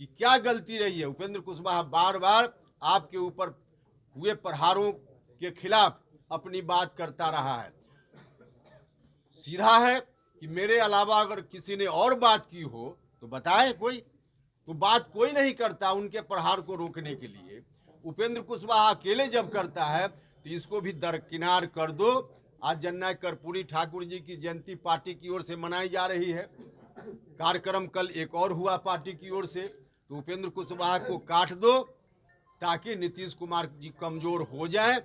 कि क्या गलती रही है। उपेंद्र कुशवाहा बार बार आपके ऊपर हुए प्रहारों के खिलाफ अपनी बात करता रहा है। सीधा है कि मेरे अलावा अगर किसी ने और बात की हो तो बताए कोई, तो बात कोई नहीं करता उनके प्रहार को रोकने के लिए। उपेंद्र कुशवाहा अकेले जब करता है तो इसको भी दरकिनार कर दो। आज जननायक कर्पूरी ठाकुर जी की जयंती पार्टी की ओर से मनाई जा रही है। कार्यक्रम कल एक और हुआ पार्टी की ओर से, तो उपेंद्र कुशवाहा को काट दो ताकि नीतीश कुमार जी कमजोर हो जाएं,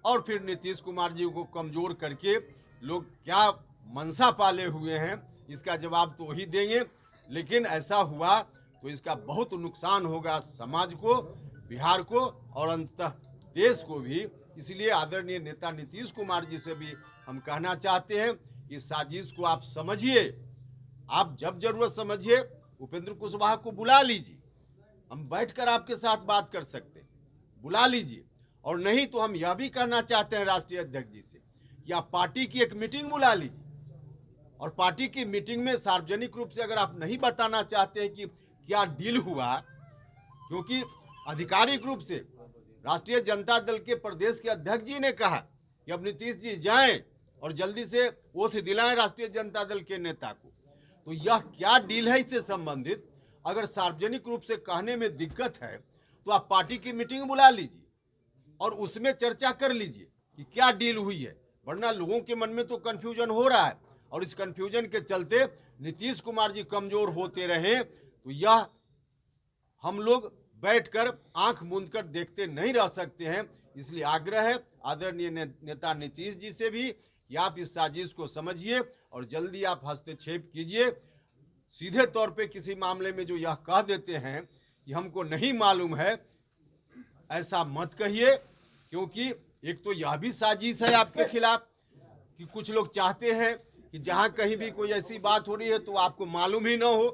और फिर नीतीश कुमार जी को कमजोर करके लोग क्या मनसा पाले हुए हैं इसका जवाब तो वही देंगे। लेकिन ऐसा हुआ तो इसका बहुत नुकसान होगा समाज को, बिहार को और अंततः देश को भी। इसलिए आदरणीय नेता नीतीश कुमार जी से भी हम कहना चाहते हैं कि साजिश को आप समझिए, आप जब जरूरत समझिए उपेंद्र कुशवाहा को बुला लीजिए, हम बैठकर आपके साथ बात कर सकते हैं, बुला लीजिए। और नहीं तो हम यह भी कहना चाहते हैं राष्ट्रीय अध्यक्ष जी से कि आप पार्टी की एक मीटिंग बुला लीजिए, और पार्टी की मीटिंग में सार्वजनिक रूप से अगर आप नहीं बताना चाहते हैं कि क्या डील हुआ, क्योंकि आधिकारिक रूप से राष्ट्रीय जनता दल के प्रदेश के अध्यक्ष जी ने कहा कि अब नीतीश जी जाएं और जल्दी से ओथ दिलाएं राष्ट्रीय जनता दल के नेता को, तो यह क्या डील है इससे संबंधित अगर सार्वजनिक रूप से कहने में दिक्कत है तो आप पार्टी की मीटिंग बुला लीजिए और उसमें चर्चा कर लीजिए कि क्या डील हुई है। वरना लोगों के मन में तो कंफ्यूजन हो रहा है, और इस कंफ्यूजन के चलते नीतीश कुमार जी कमजोर होते रहे तो यह हम लोग बैठकर आंख मूंदकर देखते नहीं रह सकते हैं। इसलिए आग्रह है आदरणीय नेता नीतीश जी से भी कि आप इस साजिश को समझिए और जल्दी आप हस्तक्षेप कीजिए। सीधे तौर पे किसी मामले में जो यह कह देते हैं कि हमको नहीं मालूम है, ऐसा मत कहिए, क्योंकि एक तो यह भी साजिश है आपके खिलाफ कि कुछ लोग चाहते हैं कि जहां कहीं भी कोई ऐसी बात हो रही है तो आपको मालूम ही ना हो,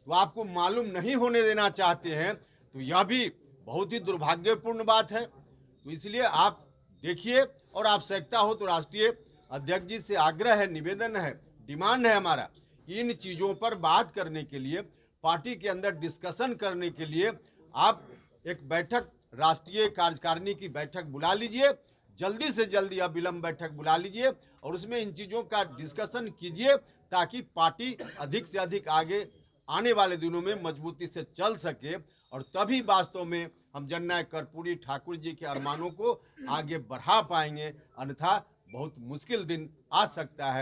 तो आपको मालूम नहीं होने देना चाहते हैं, तो यह भी बहुत ही दुर्भाग्यपूर्ण बात है। तो इसलिए आप देखिए, और आवश्यकता हो तो राष्ट्रीय अध्यक्ष जी से आग्रह है, निवेदन है, डिमांड है हमारा कि इन चीज़ों पर बात करने के लिए, पार्टी के अंदर डिस्कशन करने के लिए आप एक बैठक, राष्ट्रीय कार्यकारिणी की बैठक बुला लीजिए, जल्दी से जल्दी अविलंब बैठक बुला लीजिए और उसमें इन चीज़ों का डिस्कशन कीजिए ताकि पार्टी अधिक से अधिक आगे आने वाले दिनों में मजबूती से चल सके, और तभी वास्तव में हम जननायक कर्पूरी ठाकुर जी के अरमानों को आगे बढ़ा पाएंगे। अन्यथा बहुत मुश्किल दिन आ सकता है।